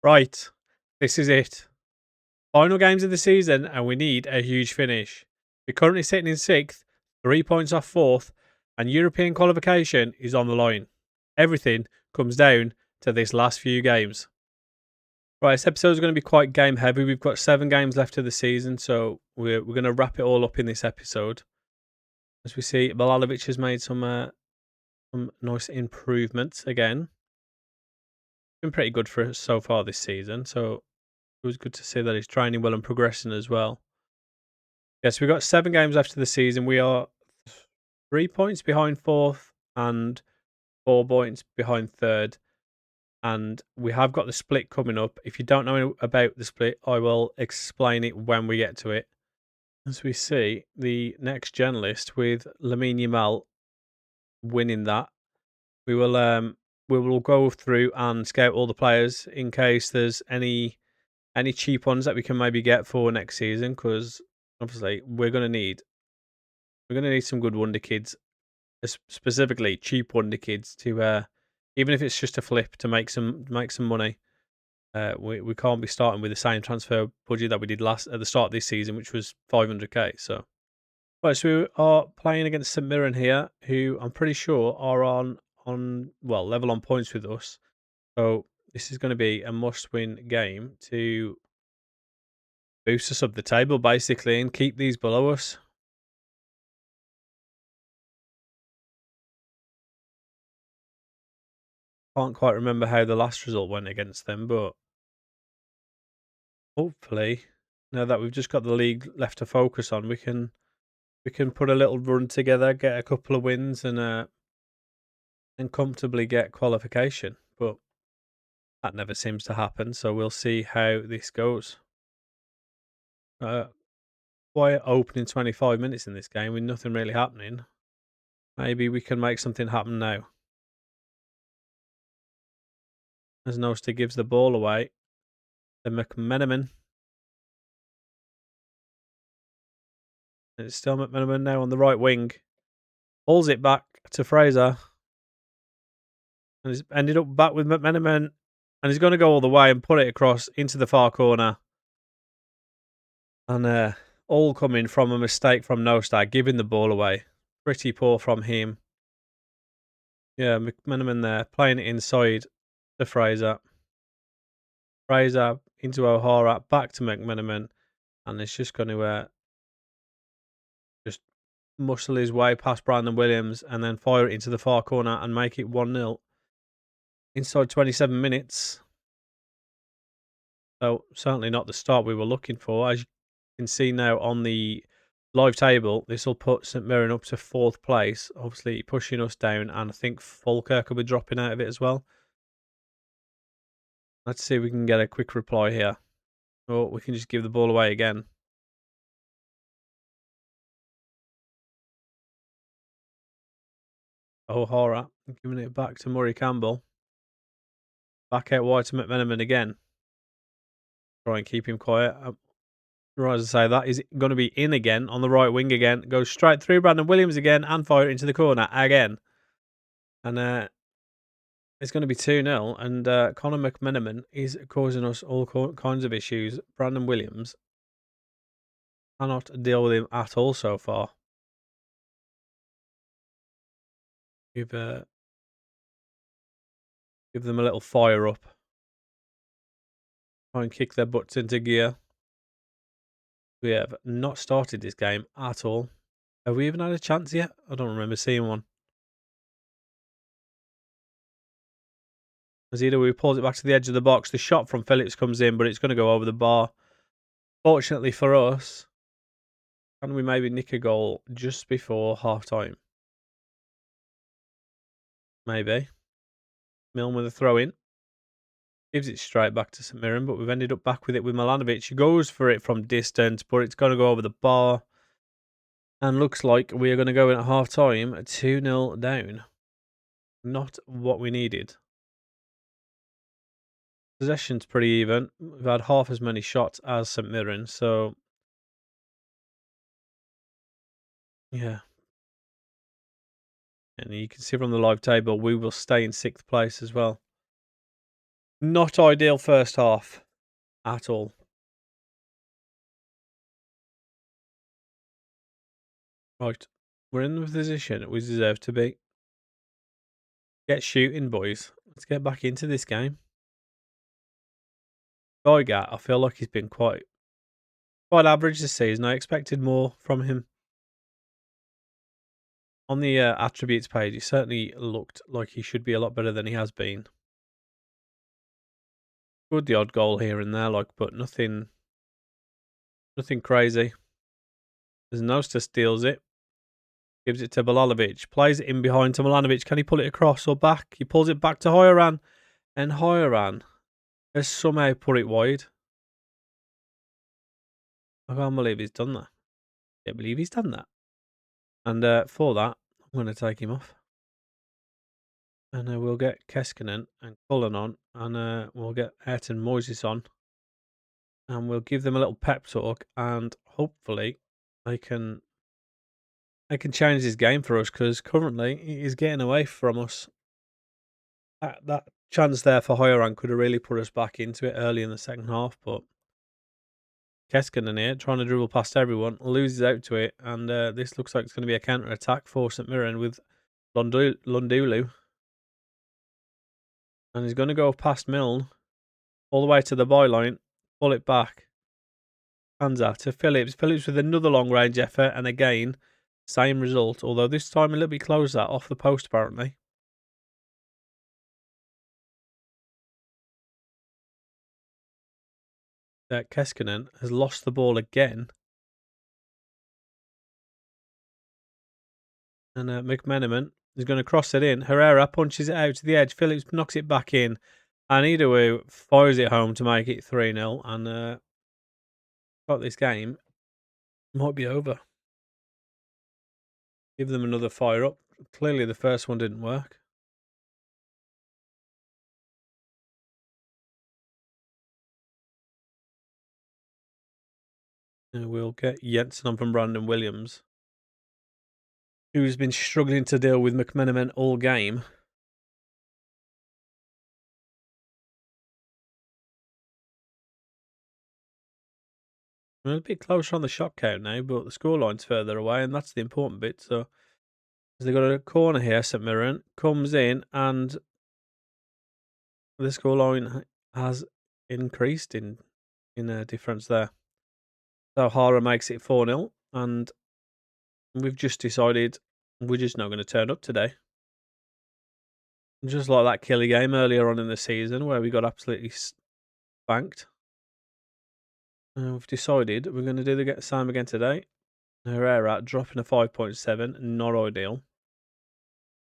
Right, this is it. Final games of the season, and we need a huge finish. We're currently sitting in sixth, 3 points off fourth, and European qualification is on the line. Everything comes down to this last few games. Right, this episode is going to be quite game heavy. We've got 7 games left of the season, so we're going to wrap it all up in this episode. As we see, Milanovic has made some nice improvements again. Been pretty good for us so far this season, so it was good to see that he's training well and progressing as well. Yes, we've got 7 games after the season. We are 3 points behind fourth and 4 points behind third. And we have got the split coming up. If you don't know about the split, I will explain it when we get to it. As we see, the next gen list with Lamine Yamal winning that, we will go through and scout all the players in case there's any cheap ones that we can maybe get for next season, because obviously we're gonna need some good wonder kids, specifically cheap wonder kids to even if it's just a flip to make some money. We can't be starting with the same transfer budget that we did last at the start of this season, which was 500k. So, right, so we are playing against St Mirren here, who I'm pretty sure are on well level on points with us. So this is going to be a must-win game to boost us up the table basically and keep these below us. Can't quite remember how the last result went against them, but hopefully, now that we've just got the league left to focus on, we can put a little run together, get a couple of wins, and comfortably get qualification. But that never seems to happen, so we'll see how this goes. Quiet opening 25 minutes in this game with nothing really happening. Maybe we can make something happen now. As Noster gives the ball away to McMenamin. It's still McMenamin now on the right wing. Pulls it back to Fraser. And he's ended up back with McMenamin. And he's going to go all the way and put it across into the far corner. And all coming from a mistake from Nostar, giving the ball away. Pretty poor from him. Yeah, McMenamin there, playing it inside to Fraser. Fraser into O'Hara, back to McMenamin. And it's just going to just muscle his way past Brandon Williams and then fire it into the far corner and make it 1-0 inside 27 minutes. So certainly not the start we were looking for. As you can see now on the live table, this will put St Mirren up to 4th place, obviously pushing us down, and I think Falkirk will be dropping out of it as well. Let's see if we can get a quick reply here. Or we can just give the ball away again. O'Hara giving it back to Murray Campbell. Back out wide to McMenamin again. Try and keep him quiet. Right, as I say, that is going to be in again on the right wing again. Goes straight through Brandon Williams again and fire it into the corner again. And it's going to be 2-0. And Conor McMenamin is causing us all kinds of issues. Brandon Williams cannot deal with him at all so far. Give them a little fire up. Try and kick their butts into gear. We have not started this game at all. Have we even had a chance yet? I don't remember seeing one. As either we pulls it back to the edge of the box, the shot from Phillips comes in, but it's going to go over the bar. Fortunately for us, can we maybe nick a goal just before half time? Maybe. Milne with a throw in. Gives it straight back to St Mirren, but we've ended up back with it with Milanovic. He goes for it from distance, but it's going to go over the bar. And looks like we are going to go in at half time 2-0 down. Not what we needed. Possession's pretty even. We've had half as many shots as St Mirren, so yeah. And you can see from the live table, we will stay in 6th place as well. Not ideal first half at all. Right. We're in the position we deserve to be. Get shooting, boys. Let's get back into this game. Geiger, I feel like he's been quite average this season. I expected more from him. On the attributes page, he certainly looked like he should be a lot better than he has been. Good the odd goal here and there, but nothing crazy. There's Nosta steals it. Gives it to Balalovic. Plays it in behind to Milanovic. Can he pull it across or back? He pulls it back to Hoyoran. And Hoyoran has somehow put it wide. I can't believe he's done that. Can't believe he's done that. And for that, I'm going to take him off. And we'll get Keskinen and Cullen on. And we'll get Ayrton Moises on. And we'll give them a little pep talk. And hopefully they can change this game for us. Because currently he is getting away from us. That chance there for Hoyoran could have really put us back into it early in the second half. But Keskinen here, trying to dribble past everyone, loses out to it, and this looks like it's going to be a counter-attack for St Mirren with Lundulu. And he's going to go past Milne, all the way to the byline, pull it back. Hansa to Phillips. Phillips with another long-range effort, and again, same result, although this time a little bit closer, off the post apparently. Keskinen has lost the ball again. And McMenamin is going to cross it in. Herrera punches it out to the edge. Phillips knocks it back in. And Idowu fires it home to make it 3-0. And got this game. Might be over. Give them another fire up. Clearly the first one didn't work. And we'll get Jensen on from Brandon Williams, who's been struggling to deal with McMenamin all game. We're a bit closer on the shot count now, but the scoreline's further away, and that's the important bit. So, as they've got a corner here, St Mirren comes in, and the scoreline has increased in a difference there. So Hara makes it 4-0, and we've just decided we're just not going to turn up today. Just like that killer game earlier on in the season where we got absolutely spanked. And we've decided we're going to do the same again today. Herrera dropping a 5.7, not ideal.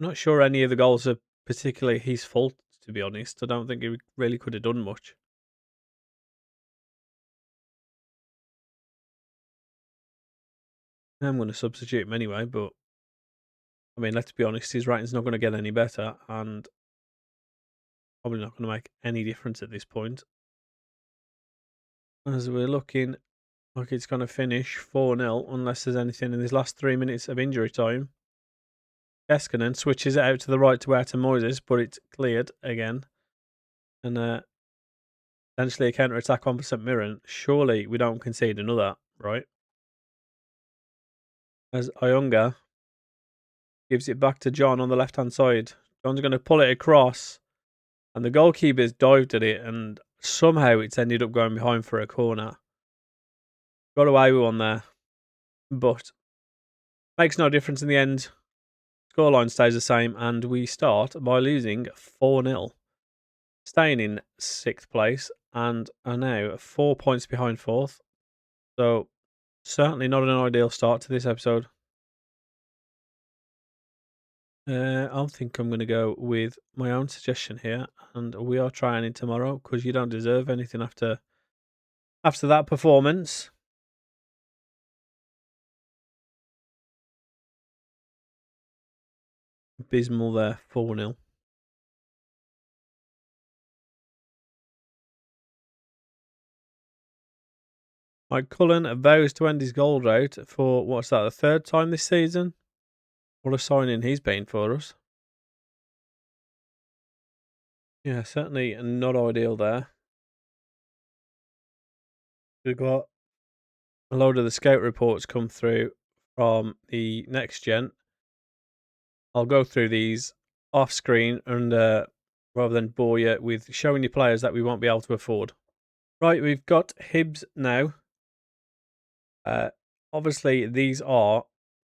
I'm not sure any of the goals are particularly his fault, to be honest. I don't think he really could have done much. I'm going to substitute him anyway, but I mean, let's be honest, his rating's not going to get any better, and probably not going to make any difference at this point. As we're looking like it's going to finish 4-0, unless there's anything in these last 3 minutes of injury time. Keskinen switches it out to the right to Ayrton Moises, but it's cleared again. And potentially a counter-attack on for St Mirren. Surely we don't concede another, right? As Ayunga gives it back to John on the left-hand side. John's going to pull it across, and the goalkeeper's dived at it, and somehow it's ended up going behind for a corner. Got away with one there, but makes no difference in the end. Scoreline stays the same, and we start by losing 4-0. Staying in 6th place, and are now 4 points behind 4th. So, certainly not an ideal start to this episode. I think I'm going to go with my own suggestion here, and we are trying it tomorrow because you don't deserve anything after that performance. Abysmal there, 4-0. Mike Cullen vows to end his goal drought for, what's that, the 3rd time this season? What a signing he's been for us. Yeah, certainly not ideal there. We've got a load of the scout reports come through from the next gen. I'll go through these off screen and rather than bore you with showing you players that we won't be able to afford. Right, we've got Hibs now. Uh, Obviously, these are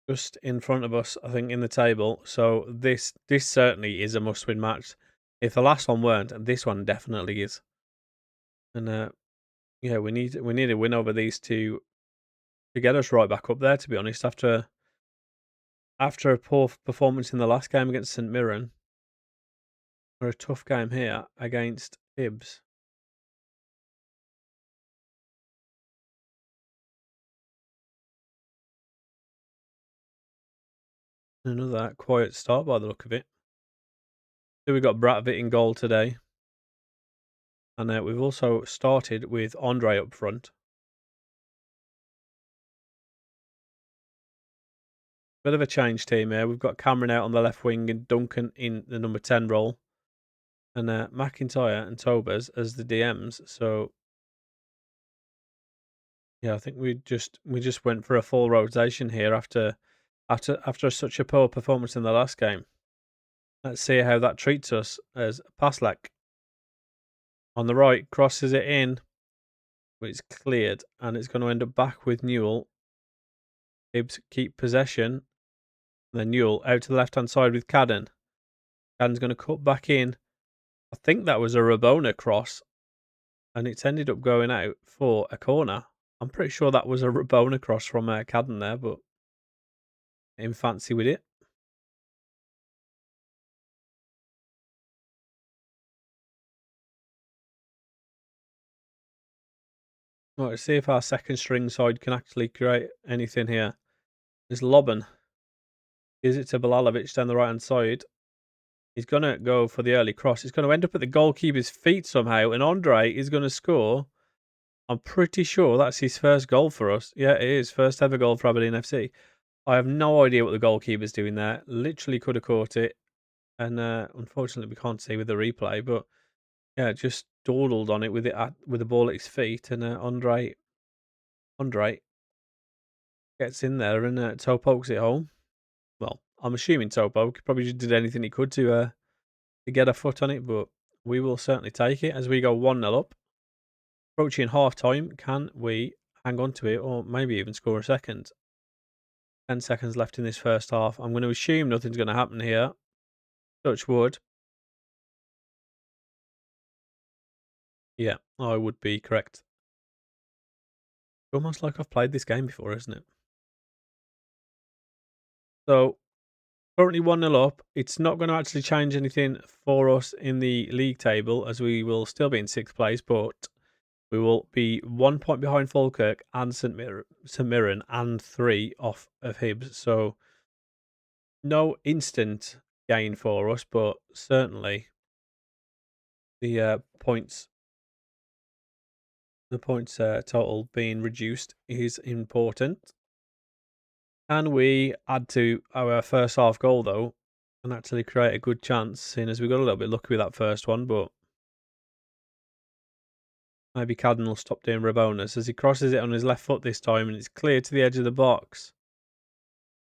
just in front of us, I think, in the table. So this certainly is a must-win match. If the last one weren't, this one definitely is. And yeah, we need a win over these two to get us right back up there. To be honest, after a poor performance in the last game against St Mirren, or a tough game here against Hibs. Another quiet start by the look of it. So we've got Bratvit in goal today. And we've also started with Andre up front. Bit of a change team here. We've got Cameron out on the left wing and Duncan in the number 10 role. And McIntyre and Tobers as the DMs. So yeah, I think we just went for a full rotation here after such a poor performance in the last game. Let's see how that treats us as Paslak on the right crosses it in, but it's cleared and it's going to end up back with Newell. Hibbs keep possession. And then Newell out to the left hand side with Cadden. Cadden's going to cut back in. I think that was a Rabona cross, and it's ended up going out for a corner. I'm pretty sure that was a Rabona cross from Cadden there, but in fancy with it. Right, let's see if our second string side can actually create anything here. There's Lobben. Gives it to Bilalovic down the right hand side. He's going to go for the early cross. It's going to end up at the goalkeeper's feet somehow, and Andre is going to score. I'm pretty sure that's his first goal for us. Yeah, it is. First ever goal for Aberdeen FC. I have no idea what the goalkeeper's doing there. Literally could have caught it. And unfortunately, we can't see with the replay. But yeah, just dawdled on it with the ball at his feet. And Andre gets in there and toe pokes it home. Well, I'm assuming toe poke. He probably just did anything he could to get a foot on it. But we will certainly take it as we go 1-0 up. Approaching half time, can we hang on to it or maybe even score a second? 10 seconds left in this first half. I'm going to assume nothing's going to happen here. Touch wood. Yeah, I would be correct. Almost like I've played this game before, isn't it? So, currently 1-0 up. It's not going to actually change anything for us in the league table as we will still be in sixth place, but we will be 1 point behind Falkirk and St Mirren and 3 off of Hibs. So, no instant gain for us, but certainly the points total being reduced is important. Can we add to our first half goal though and actually create a good chance, seeing as we got a little bit lucky with that first one, but maybe Cadden will stop doing Rabonas as he crosses it on his left foot this time and it's clear to the edge of the box.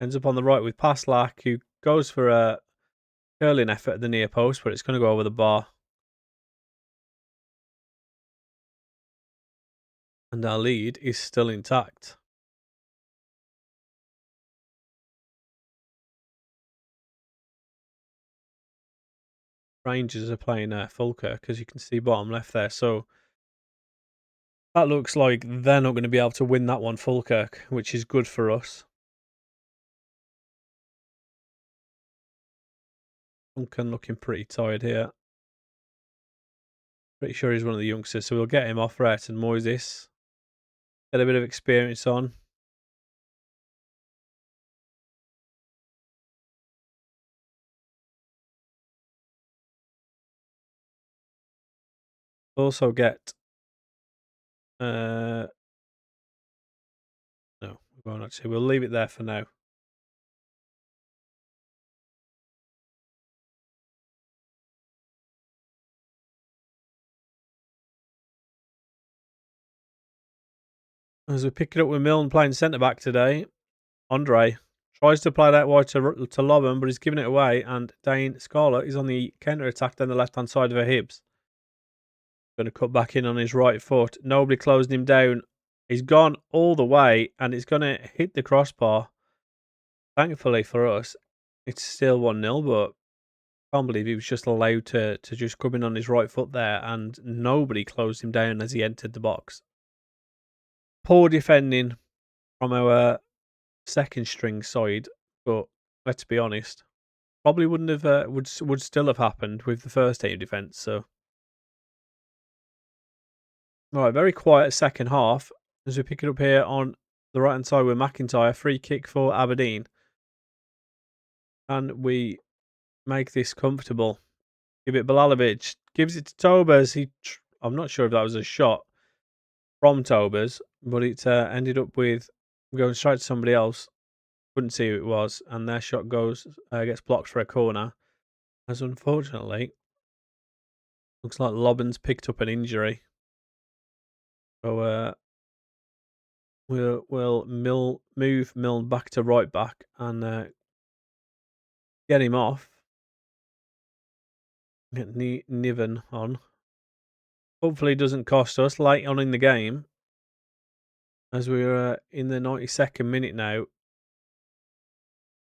Ends up on the right with Paslak, who goes for a curling effort at the near post, but it's going to go over the bar. And our lead is still intact. Rangers are playing Falkirk, as you can see bottom left there. So that looks like they're not going to be able to win that one, Falkirk, which is good for us. Duncan looking pretty tired here. Pretty sure he's one of the youngsters, so we'll get him off Rhett and Moises. Get a bit of experience on. Also get no, we won't actually. We'll leave it there for now. As we pick it up with Milne playing centre back today, Andre tries to play that wide to Lobban, but he's giving it away. And Dane Scarlett is on the counter attack down the left hand side of her Hibs. Going to cut back in on his right foot. Nobody closing him down. He's gone all the way and it's going to hit the crossbar. Thankfully for us, it's still 1-0, but I can't believe he was just allowed to just come in on his right foot there and nobody closed him down as he entered the box. Poor defending from our second string side, but let's be honest, probably wouldn't have would still have happened with the first team defence. So, right, very quiet second half as we pick it up here on the right hand side with McIntyre, free kick for Aberdeen, and we make this comfortable. Give it Bilalovic, gives it to Tobers. I'm not sure if that was a shot from Tobers, but it ended up with going straight to somebody else. Couldn't see who it was, and their shot gets blocked for a corner. As unfortunately, looks like Lobben's picked up an injury. So we'll move Milne back to right back and get him off. Get Niven on. Hopefully it doesn't cost us late on in the game. As we're in the 92nd minute now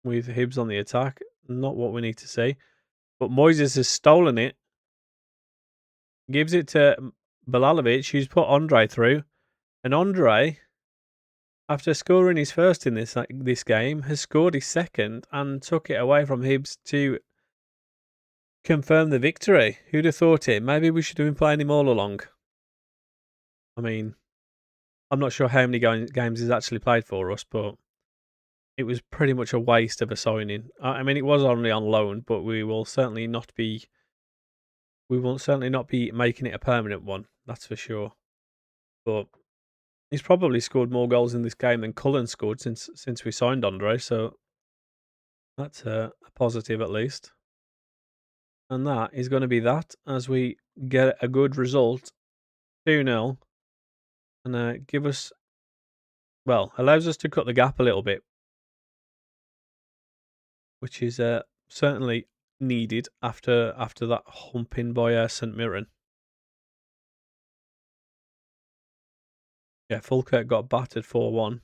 with Hibs on the attack. Not what we need to see. But Moises has stolen it. Gives it to Bilalovic, who's put Andre through. And Andre, after scoring his first in this game, has scored his second and took it away from Hibs to confirm the victory. Who'd have thought it? Maybe we should have been playing him all along. I mean, I'm not sure how many games he's actually played for us, but it was pretty much a waste of a signing. I mean, it was only on loan, but we will certainly not be making it a permanent one. That's for sure. But he's probably scored more goals in this game than Cullen scored since we signed Andre, so that's a positive at least. And that is going to be that as we get a good result, 2-0, and allows us to cut the gap a little bit, which is certainly needed after that humping by St Mirren. Yeah, Falkirk got battered 4-1.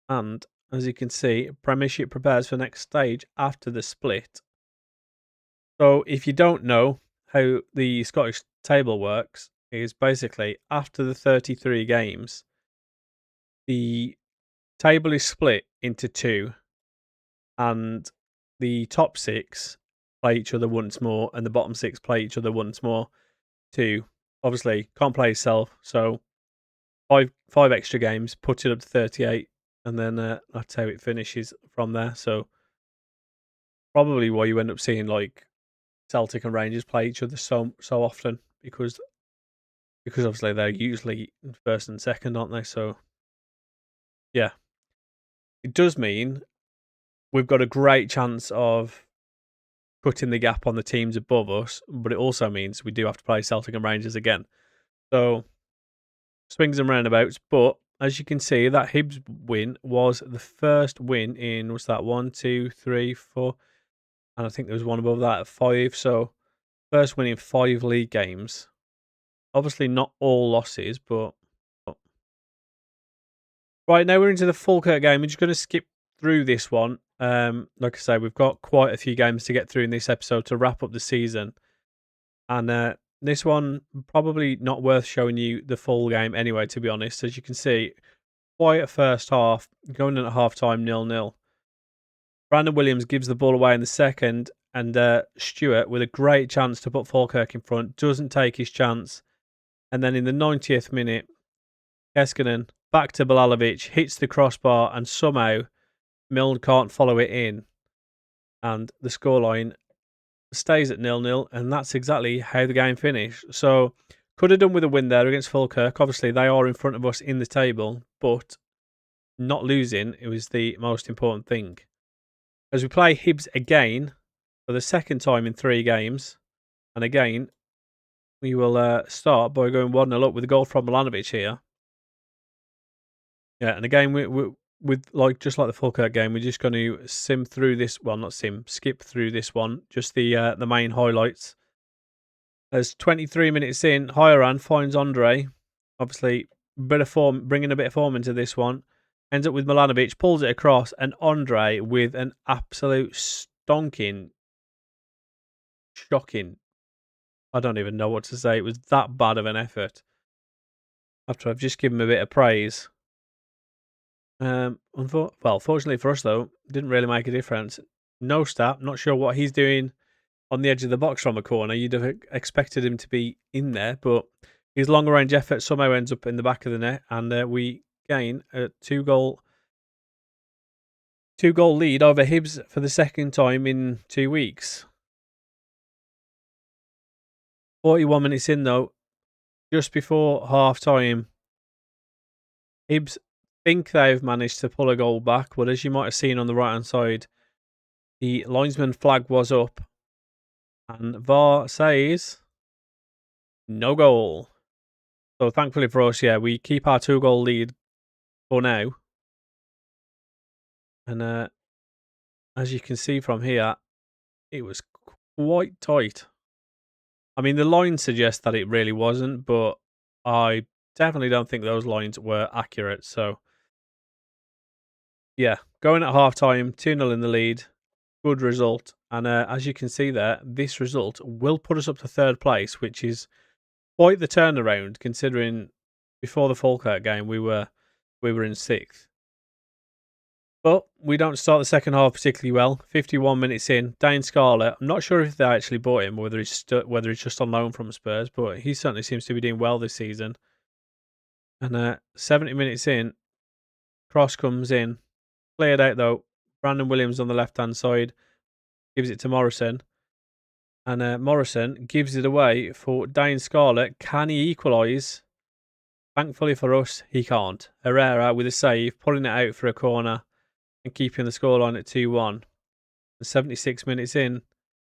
And as you can see, Premiership prepares for next stage after the split. So if you don't know how the Scottish table works, is basically after the 33 games, the table is split into two, and the top six play each other once more, and the bottom six play each other once more. To obviously can't play yourself, so five extra games, put it up to 38, and then that's how it finishes from there. So probably why you end up seeing like Celtic and Rangers play each other so often because obviously they're usually first and second, aren't they? So yeah, it does mean we've got a great chance of cutting the gap on the teams above us, but it also means we do have to play Celtic and Rangers again. So swings and roundabouts, but as you can see, that Hibs win was the first win in, what's that, 1, 2, 3, 4, and I think there was one above that at 5. So first win in 5 league games. Obviously not all losses, but right, now we're into the Falkirk game. We're just going to skip through this one. Like I say, we've got quite a few games to get through in this episode to wrap up the season. And this one, probably not worth showing you the full game anyway, to be honest. As you can see, quiet first half, going in at half-time 0-0. Brandon Williams gives the ball away in the second, and Stewart, with a great chance to put Falkirk in front, doesn't take his chance. And then in the 90th minute, Keskinen back to Bilalovic, hits the crossbar, and somehow Milne can't follow it in. And the scoreline stays at 0-0, and that's exactly how the game finished. So, could have done with a win there against Falkirk. Obviously, they are in front of us in the table, but not losing, it was the most important thing. As we play Hibs again for the second time in 3 games, and again, We will start by going 1-0 up with a goal from Milanovic here. Yeah, and again, with just like the Falkirk game, we're just going to sim through this. Well, not sim, skip through this one. Just the main highlights. As 23 minutes in, Hyoran finds Andre. Obviously, bit of form, bringing a bit of form into this one. Ends up with Milanovic, pulls it across, and Andre with an absolute shocking. I don't even know what to say. It was that bad of an effort. After I've just given him a bit of praise. Fortunately for us though, didn't really make a difference. No stat, not sure what he's doing on the edge of the box from a corner. You'd have expected him to be in there, but his long range effort somehow ends up in the back of the net, and we gain a two-goal lead over Hibs for the second time in 2 weeks. 41 minutes in though, just before half time, Hibs think they've managed to pull a goal back, but as you might have seen on the right hand side, the linesman flag was up, and VAR says no goal. So thankfully for us, yeah, we keep our 2-goal lead for now. And as you can see from here, it was quite tight. I mean, the lines suggest that it really wasn't, but I definitely don't think those lines were accurate. So, yeah, going at half time, 2-0 in the lead, good result. And as you can see there, this result will put us up to third place, which is quite the turnaround considering before the Falkirk game we were in sixth. But we don't start the second half particularly well. 51 minutes in, Dane Scarlett. I'm not sure if they actually bought him, or whether he's just on loan from Spurs, but he certainly seems to be doing well this season. And 70 minutes in, cross comes in, cleared out though. Brandon Williams on the left hand side gives it to Morrison, and Morrison gives it away for Dane Scarlett. Can he equalise? Thankfully for us, he can't. Herrera with a save, pulling it out for a corner and keeping the scoreline at 2-1. 76 minutes in,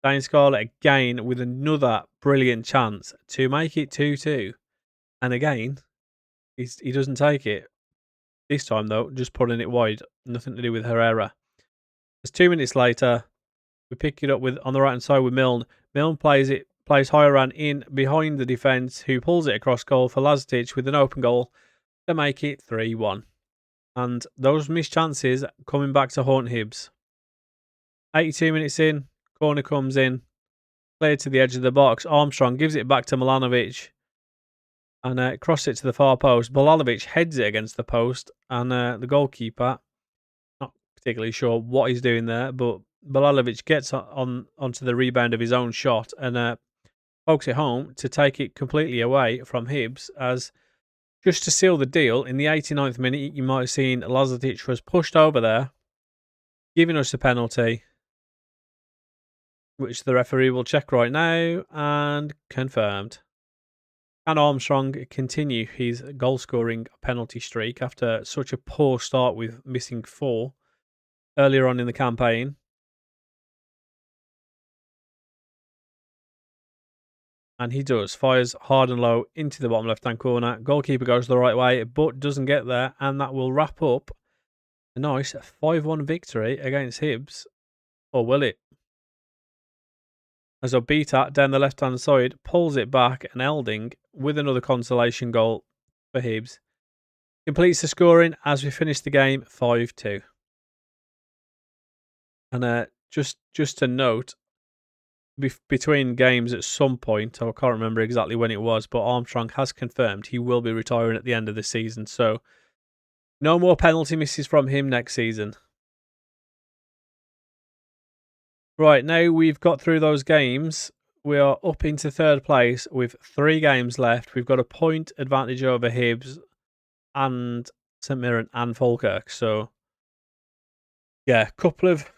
Dane Scarlett again with another brilliant chance to make it 2-2. And again, he doesn't take it. This time, though, just putting it wide. Nothing to do with Herrera. It's 2 minutes later. We pick it up with on the right hand side with Milne. Milne plays Hyoran in behind the defence, who pulls it across goal for Lazetic with an open goal to make it 3-1. And those missed chances coming back to haunt Hibs. 82 minutes in, corner comes in, cleared to the edge of the box. Armstrong gives it back to Milanovic and crosses it to the far post. Milanovic heads it against the post, and the goalkeeper, not particularly sure what he's doing there, but Milanovic gets onto the rebound of his own shot and pokes it home to take it completely away from Hibs. As just to seal the deal, in the 89th minute, you might have seen Lazetic was pushed over there, giving us a penalty, which the referee will check right now, and confirmed. Can Armstrong continue his goal-scoring penalty streak after such a poor start with missing 4 earlier on in the campaign? And he does. Fires hard and low into the bottom left-hand corner. Goalkeeper goes the right way, but doesn't get there, and that will wrap up a nice 5-1 victory against Hibs. Or will it? As Obita down the left-hand side pulls it back, and Elding, with another consolation goal for Hibs, completes the scoring as we finish the game 5-2. And just to note, between games at some point, I can't remember exactly when it was, but Armstrong has confirmed he will be retiring at the end of the season. So no more penalty misses from him next season. Right, now we've got through those games, we are up into third place with 3 games left. We've got a point advantage over Hibs and St Mirren and Falkirk. So yeah, couple of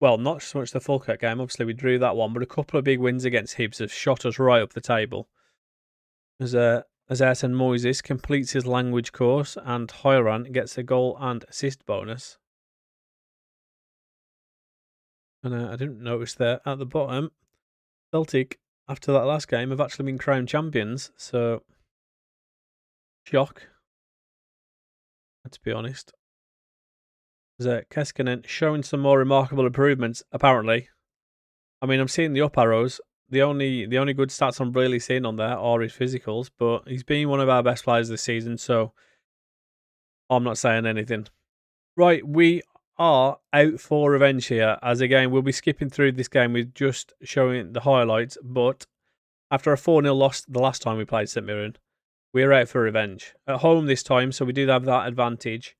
well, not so much the Falkirk game. Obviously, we drew that one, but a couple of big wins against Hibs have shot us right up the table. As Ayrton Moises completes his language course, and Hyoran gets a goal and assist bonus. And I didn't notice there at the bottom, Celtic after that last game, have actually been crowned champions. So, shock, to be honest. Keskinen showing some more remarkable improvements, apparently. I mean, I'm seeing the up arrows. The only good stats I'm really seeing on there are his physicals, but he's been one of our best players this season, so I'm not saying anything. Right, we are out for revenge here, as again, we'll be skipping through this game with just showing the highlights, but after a 4-0 loss the last time we played St Mirren, we're out for revenge. At home this time, so we do have that advantage.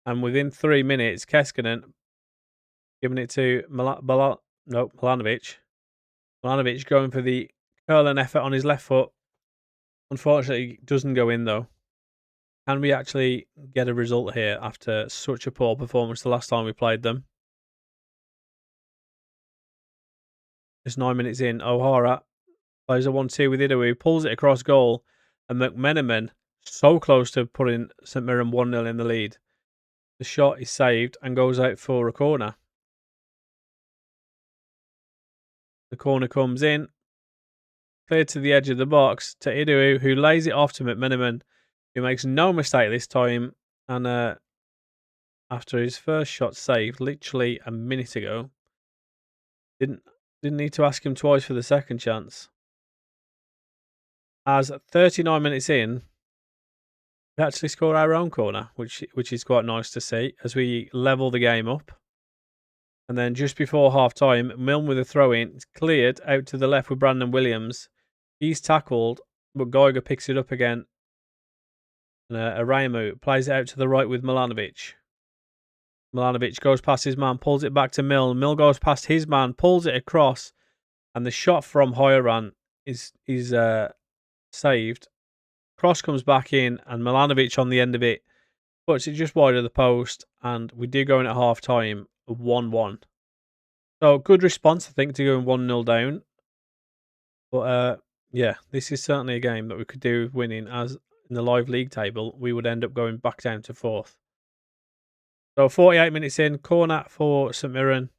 And within 3 minutes, Keskinen giving it to Milanovic. Milanovic going for the curling effort on his left foot. Unfortunately, doesn't go in though. Can we actually get a result here after such a poor performance the last time we played them? Just 9 minutes in, O'Hara plays a 1-2 with Idowu, pulls it across goal, and McMenamin so close to putting St Mirren 1-0 in the lead. The shot is saved and goes out for a corner. The corner comes in, cleared to the edge of the box to Idowu, who lays it off to McMenamin, who makes no mistake this time. And after his first shot saved, literally a minute ago, didn't need to ask him twice for the second chance. As 39 minutes in, we actually score our own corner, which is quite nice to see as we level the game up. And then just before half time, Milne with a throw in, it's cleared out to the left with Brandon Williams. He's tackled, but Geiger picks it up again. And Araimu plays it out to the right with Milanovic. Milanovic goes past his man, pulls it back to Milne. Milne goes past his man, pulls it across, and the shot from Hoyran is saved. Cross comes back in, and Milanovic on the end of it puts it just wide of the post, and we do go in at half time 1-1. So good response, I think, to going 1-0 down. But yeah, this is certainly a game that we could do with winning, as in the live league table, we would end up going back down to 4th. So 48 minutes in, corner for St Mirren.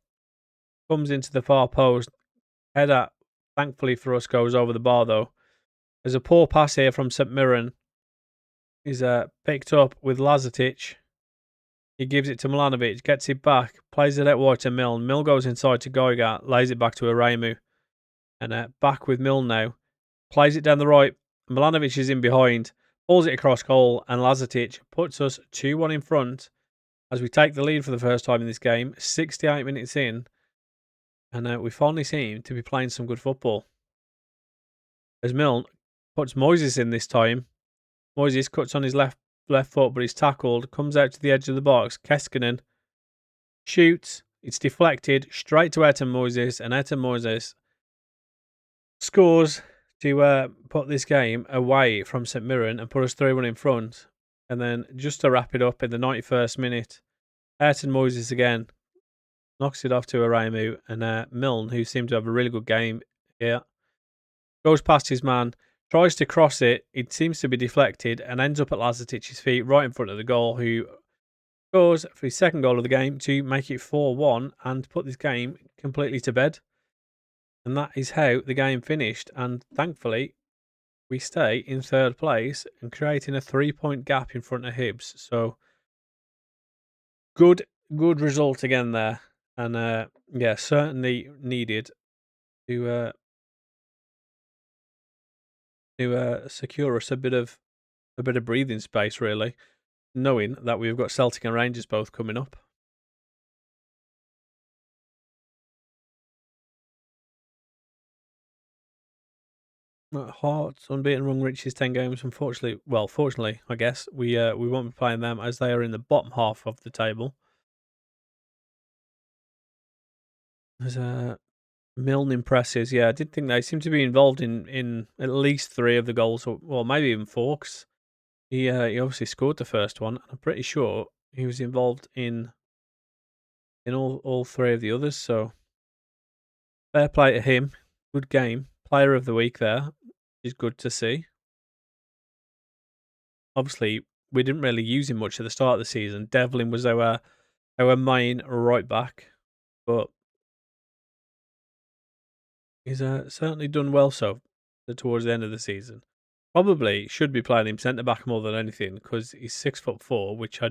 Comes into the far post. Header, thankfully for us, goes over the bar though. There's a poor pass here from St Mirren. He's picked up with Lazatic. He gives it to Milanovic, gets it back, plays it out wide to Milne. Milne goes inside to Geiger, lays it back to Araimu. And back with Milne now. Plays it down the right. Milanovic is in behind. Pulls it across goal, and Lazatic puts us 2-1 in front as we take the lead for the first time in this game. 68 minutes in. And we finally seem to be playing some good football. As Milne puts Moises in this time. Moises cuts on his left foot, but he's tackled. Comes out to the edge of the box. Keskinen shoots. It's deflected straight to Etan Moises, and Etan Moises scores to put this game away from St Mirren and put us 3-1 in front. And then just to wrap it up in the 91st minute, Etan Moises again knocks it off to Araimu, and Milne, who seemed to have a really good game here, goes past his man, tries to cross it. It seems to be deflected and ends up at Lazatic's feet right in front of the goal, who scores for his second goal of the game to make it 4-1 and put this game completely to bed. And that is how the game finished. And thankfully, we stay in 3rd place and creating a 3-point gap in front of Hibs. So good result again there. And yeah, certainly needed to secure us a bit of breathing space, really, knowing that we've got Celtic and Rangers both coming up. Hearts unbeaten run reaches 10 games. Fortunately, I guess we won't be playing them as they are in the bottom half of the table. There's Milne impresses. Yeah, I did think they seem to be involved in at least 3 of the goals, or well, maybe even 4. 'Cause he obviously scored the first one. I'm pretty sure he was involved in all 3 of the others. So fair play to him. Good game. Player of the week there is good to see. Obviously, we didn't really use him much at the start of the season. Devlin was our main right back, but He's certainly done well towards the end of the season. Probably should be playing him centre back more than anything because he's 6'4", which I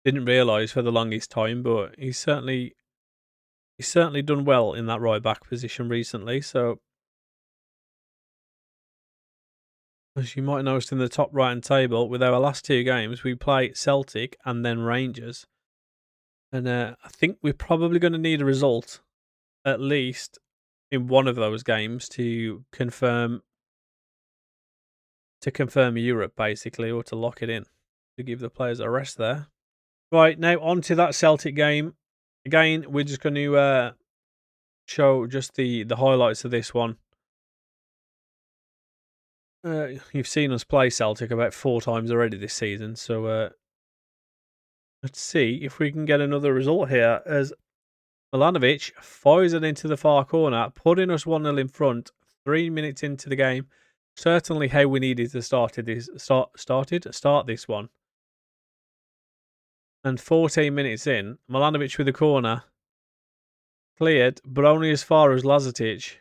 didn't realise for the longest time. But he's certainly done well in that right back position recently. So as you might have noticed in the top right hand table, with our last two games, we play Celtic and then Rangers, and I think we're probably going to need a result at least in one of those games to confirm Europe, basically, or to lock it in, to give the players a rest there. Right, now on to that Celtic game. Again, we're just going to show just the highlights of this one. You've seen us play Celtic about 4 times already this season, so let's see if we can get another result here as Milanovic fires it into the far corner, putting us 1-0 in front 3 minutes into the game. Certainly how we needed to start this one. And 14 minutes in, Milanovic with the corner. Cleared, but only as far as Lazetic.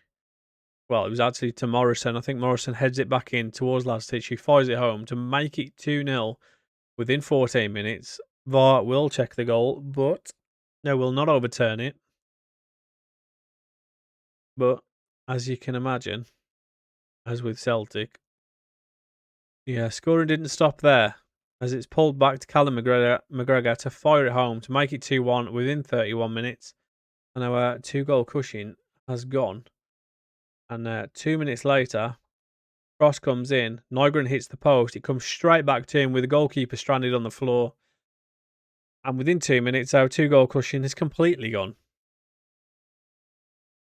Well, it was actually to Morrison. I think Morrison heads it back in towards Lazetic. He fires it home to make it 2-0 within 14 minutes. VAR will check the goal, but no, will not overturn it. But as you can imagine, as with Celtic, yeah, scoring didn't stop there, as it's pulled back to Callum McGregor to fire it home to make it 2-1 within 31 minutes. And our 2-goal cushion has gone. And 2 minutes later, cross comes in. Nygren hits the post. It comes straight back to him with the goalkeeper stranded on the floor. And within 2 minutes, our 2-goal cushion is completely gone.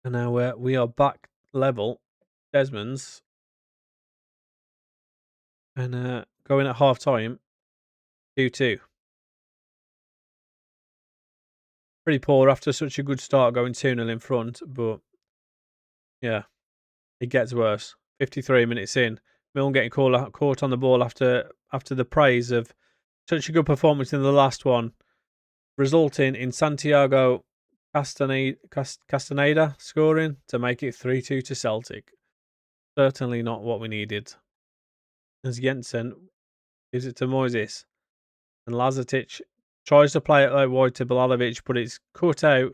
And now we are back level. Desmond's. And going at half time, 2-2. Pretty poor after such a good start going 2-0 in front. But yeah, it gets worse. 53 minutes in. Milne getting caught on the ball after the praise of such a good performance in the last one, resulting in Santiago Castaneda scoring to make it 3-2 to Celtic. Certainly not what we needed. As Jensen gives it to Moises, and Lazetic tries to play it out wide to Bilalovic, but it's cut out,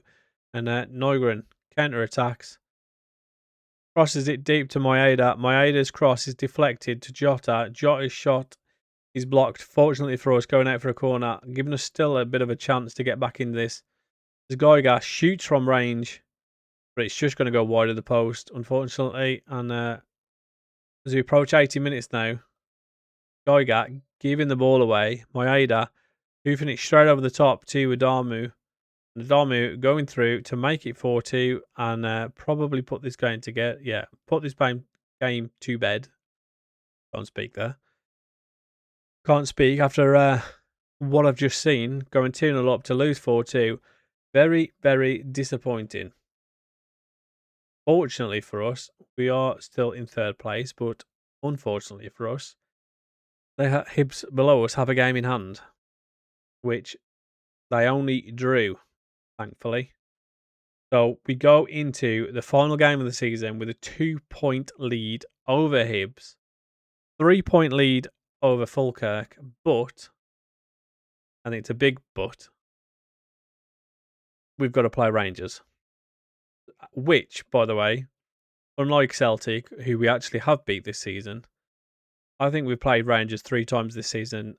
and Nygren counter-attacks. Crosses it deep to Maeda. Maeda's cross is deflected to Jota. Jota's shot is blocked, fortunately for us, going out for a corner, giving us still a bit of a chance to get back in this. As Geiger shoots from range, but it's just going to go wide of the post, unfortunately. And as we approach 80 minutes now, Geiger giving the ball away. Maeda hoofing it straight over the top to Adamu. And Adamu going through to make it 4-2 and probably put this game put this game to bed. Can't speak there. Can't speak after what I've just seen, going 2-0 up to lose 4-2. Very, very disappointing. Fortunately for us, we are still in third place, but unfortunately for us, Hibs below us have a game in hand, which they only drew, thankfully. So we go into the final game of the season with a 2-point lead over Hibs, 3-point lead over Falkirk, but, and it's a big but, we've got to play Rangers. Which, by the way, unlike Celtic, who we actually have beat this season, I think we've played Rangers 3 times this season,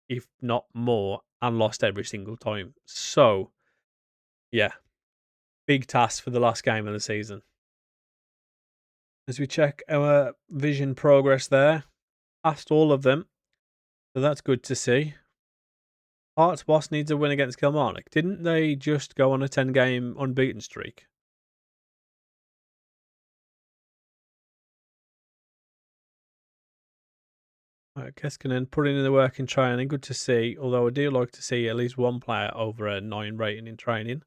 if not more, and lost every single time. So, yeah, big task for the last game of the season. As we check our vision progress there, past all of them, so that's good to see. Hearts Boss needs a win against Kilmarnock. Didn't they just go on a 10-game unbeaten streak? Keskinen putting in the work in training. Good to see, although I do like to see at least one player over a 9 rating in training.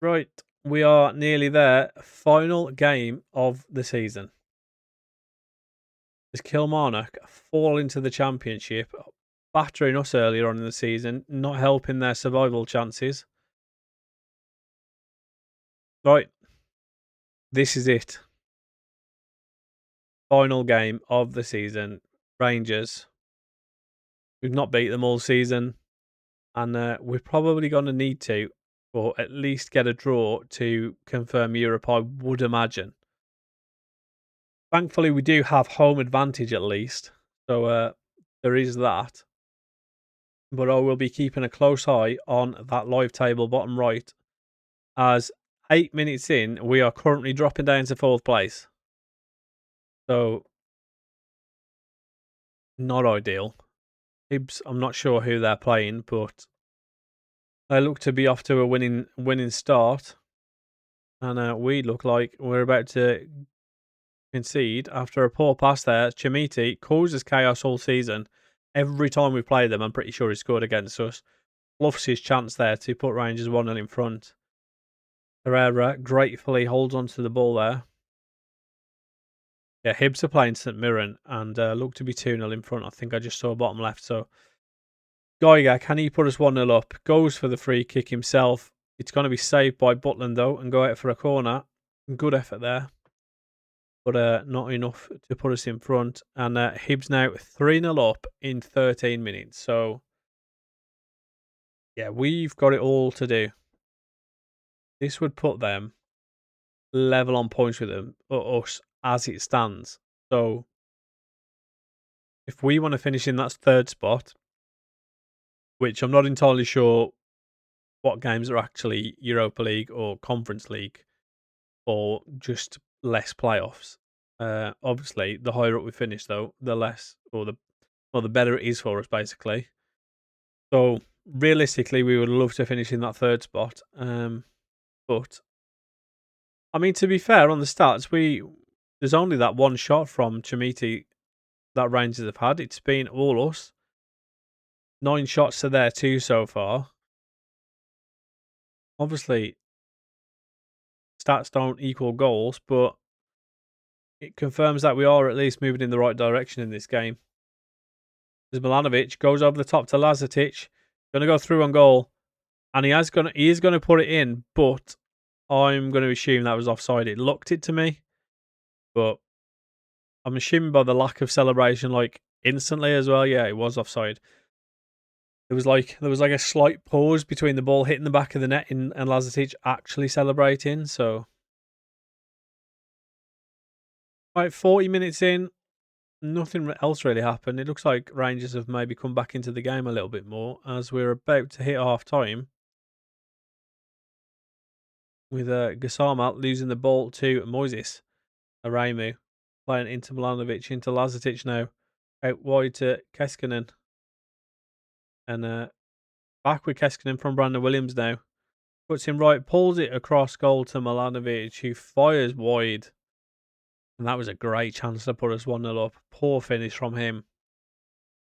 Right, we are nearly there. Final game of the season. As Kilmarnock fall into the Championship, battering us earlier on in the season, not helping their survival chances. Right, this is it. Final game of the season. Rangers. We've not beat them all season, and we're probably going to need to, or at least get a draw to confirm Europe, I would imagine. Thankfully, we do have home advantage at least, so there is that. But I will be keeping a close eye on that live table bottom right, as 8 minutes in, we are currently dropping down to fourth place. So, not ideal. Hibs, I'm not sure who they're playing, but they look to be off to a winning start, and we look like we're about to concede after a poor pass there. Chimiti causes chaos all season. Every time we play them, I'm pretty sure he scored against us. Bluffs his chance there to put Rangers 1-0 in front. Herrera gratefully holds on to the ball there. Yeah, Hibs are playing St Mirren and look to be 2-0 in front. I think I just saw bottom left. So Geiger, can he put us 1-0 up? Goes for the free kick himself. It's going to be saved by Butland though and go out for a corner. Good effort there, but not enough to put us in front. And Hibs now 3-0 up in 13 minutes. So yeah, we've got it all to do. This would put them level on points with them, or us, as it stands. So if we want to finish in that third spot, which I'm not entirely sure what games are actually Europa League or Conference League, or just less playoffs. Obviously, the higher up we finish, though, the less or the better it is for us, basically. So realistically, we would love to finish in that third spot. But I mean, to be fair, on the stats, there's only that one shot from Chimiti that Rangers have had. It's been all us. 9 shots to their 2 so far. Obviously, stats don't equal goals, but it confirms that we are at least moving in the right direction in this game. As Milanovic goes over the top to Lazatic, going to go through on goal, and he is going to put it in, but I'm going to assume that was offside. It looked it to me, but I'm assuming by the lack of celebration, like instantly as well. Yeah, it was offside. There was like a slight pause between the ball hitting the back of the net and Lazatic actually celebrating. So, right, 40 minutes in, nothing else really happened. It looks like Rangers have maybe come back into the game a little bit more as we're about to hit half time. With Gassama losing the ball to Moises Araimu, playing into Milanovic, into Lazatic now, out wide to Keskinen, and back with Keskinen from Brandon Williams now. Puts him right, pulls it across goal to Milanovic, who fires wide. And that was a great chance to put us 1-0 up. Poor finish from him.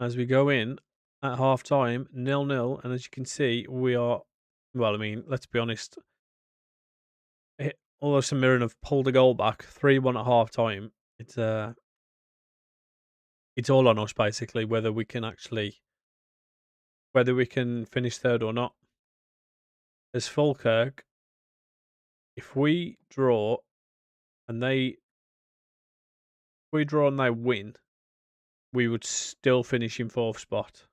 As we go in at half time, 0-0. And as you can see, we are, well, I mean, let's be honest. Although St Mirren have pulled a goal back, 3-1 at half time, it's all on us basically, whether we can finish third or not. As Falkirk, if we draw and they win, we would still finish in fourth spot.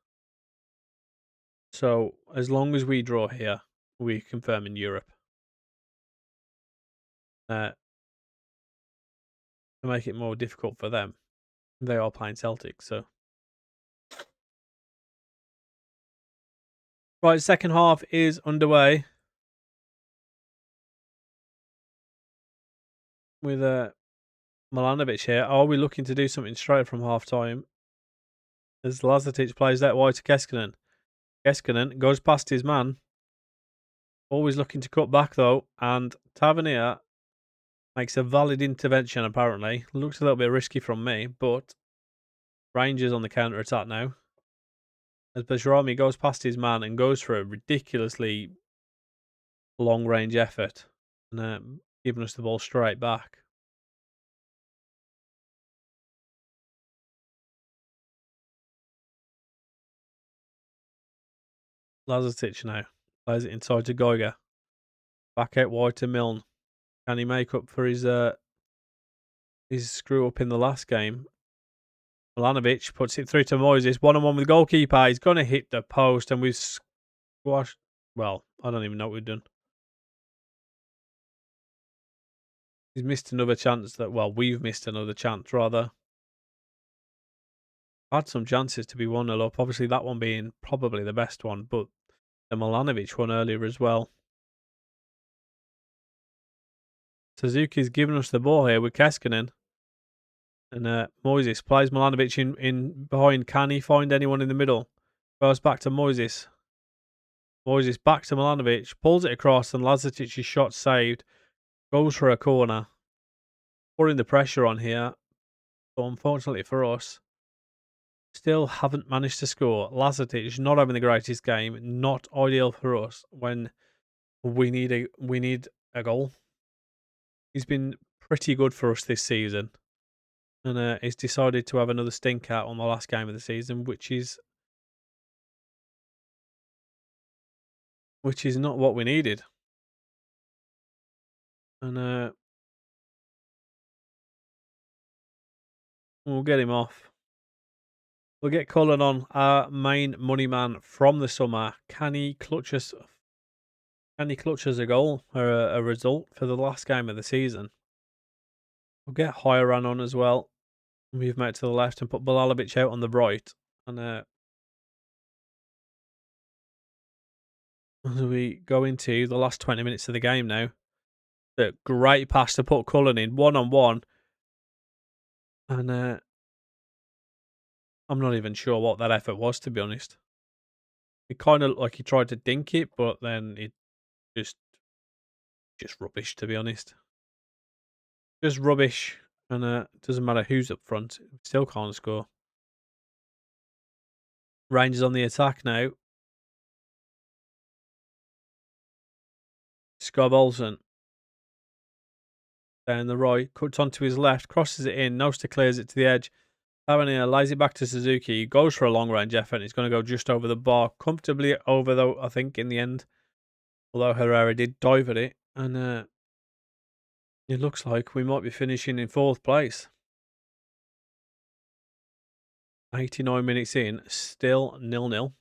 So as long as we draw here, we confirm in Europe. To make it more difficult for them, they are playing Celtic. So right, second half is underway with Milanovic here. Are we looking to do something straight from half time? As Lazatic plays that wide to Keskinen. Keskinen goes past his man. Always looking to cut back though, and Tavernier makes a valid intervention apparently. Looks a little bit risky from me, but Rangers on the counter attack now. As Bajrami goes past his man and goes for a ridiculously long range effort and giving us the ball straight back. Lazatic now plays it inside to Goiga. Back out wide to Milne. Can he make up for his screw up in the last game? Milanovic puts it through to Moises. 1-on-1 with the goalkeeper. He's going to hit the post, and we've squashed. Well, I don't even know what we've done. He's missed another chance we've missed another chance, rather. Had some chances to be 1-0 up. Obviously, that one being probably the best one, but the Milanovic one earlier as well. Suzuki's giving us the ball here with Keskinen. And Moises plays Milanovic in behind. Can he find anyone in the middle? Goes back to Moises. Moises back to Milanovic. Pulls it across, and Lazatic's shot saved. Goes for a corner. Putting the pressure on here. But unfortunately for us, still haven't managed to score. Lazatic not having the greatest game. Not ideal for us when we need a goal. He's been pretty good for us this season. And he's decided to have another stink out on the last game of the season, which is not what we needed. And we'll get him off. We'll get Cullen on, our main money man from the summer. Can he clutch us a goal or a result for the last game of the season? We'll get Hoyran on as well. Move out to the left and put Bilalovic out on the right. And as we go into the last 20 minutes of the game now, the great pass to put Cullen in 1-on-1. And I'm not even sure what that effort was, to be honest. It kind of like he tried to dink it, but then it just rubbish, to be honest. Just rubbish. And it doesn't matter who's up front. Still can't score. Rangers on the attack now. Scott Olsen. Down the right. Cuts onto his left. Crosses it in. Noster clears it to the edge. Tavernier lays it back to Suzuki. He goes for a long range effort. He's going to go just over the bar. Comfortably over, though, I think, in the end. Although Herrera did dive at it. And it looks like we might be finishing in 4th place. 89 minutes in. Still 0-0.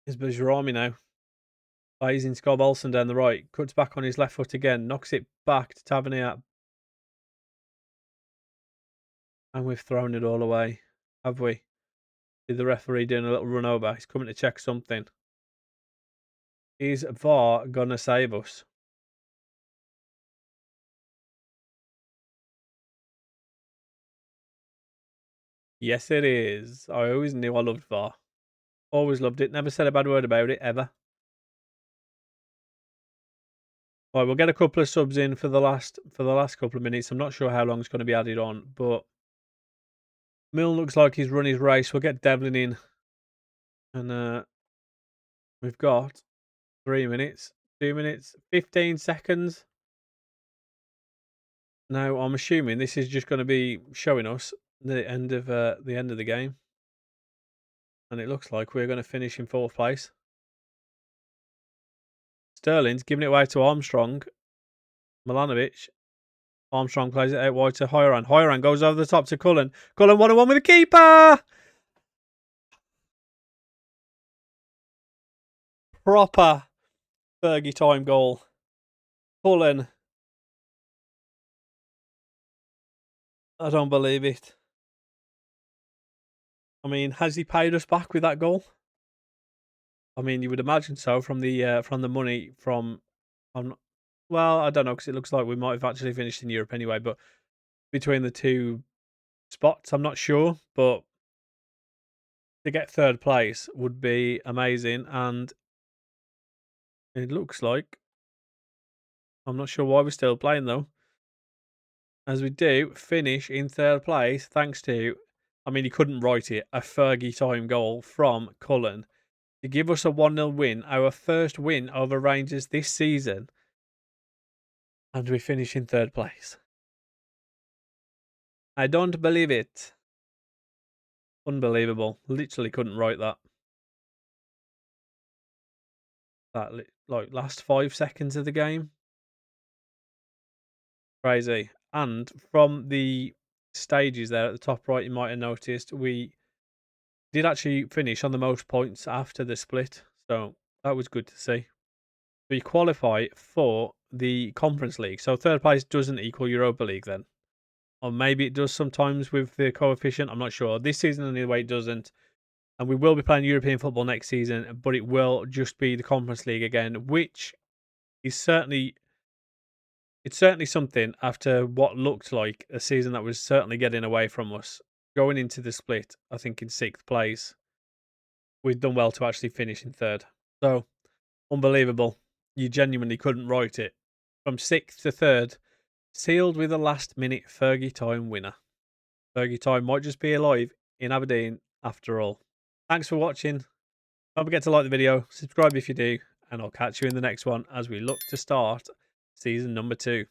It's Bajrami now. Plays in Scott Olsen down the right. Cuts back on his left foot again. Knocks it back to Tavernier. And we've thrown it all away. Have we? Did the referee doing a little run over? He's coming to check something. Is VAR going to save us? Yes, it is. I always knew I loved VAR. Always loved it. Never said a bad word about it, ever. Right, we'll get a couple of subs in for the last couple of minutes. I'm not sure how long it's going to be added on, but Milne looks like he's run his race. We'll get Devlin in. And we've got 3 minutes, 2 minutes, 15 seconds. Now, I'm assuming this is just going to be showing us the end of the game. And it looks like we're going to finish in 4th place. Sterling's giving it away to Armstrong. Milanovic. Armstrong plays it out wide to Hoyran. Hoyran goes over the top to Cullen. Cullen 1-on-1 with the keeper! Proper Fergie time goal. Cullen. I don't believe it. I mean, has he paid us back with that goal? I mean, you would imagine so from the money from. Well, I don't know, because it looks like we might have actually finished in Europe anyway. But between the two spots, I'm not sure. But to get 3rd place would be amazing, and it looks like. I'm not sure why we're still playing though. As we do finish in 3rd place, thanks to. I mean, he couldn't write it. A Fergie time goal from Cullen to give us a 1-0 win, our first win over Rangers this season. And we finish in 3rd place. I don't believe it. Unbelievable. Literally couldn't write that. Like last 5 seconds of the game. Crazy. And from the stages there at the top right, you might have noticed we did actually finish on the most points after the split. So that was good to see. We qualify for the Conference League. So third place doesn't equal Europa League then. Or maybe it does sometimes with the coefficient. I'm not sure. This season, anyway, it doesn't. And we will be playing European football next season, but it will just be the Conference League again, which is certainly something after what looked like a season that was certainly getting away from us. Going into the split, I think in sixth place, we've done well to actually finish in third. So unbelievable. You genuinely couldn't write it. From sixth to third, sealed with a last minute Fergie time winner. Fergie time might just be alive in Aberdeen after all. Thanks for watching. Don't forget to like the video, subscribe if you do, and I'll catch you in the next one as we look to start season number 2.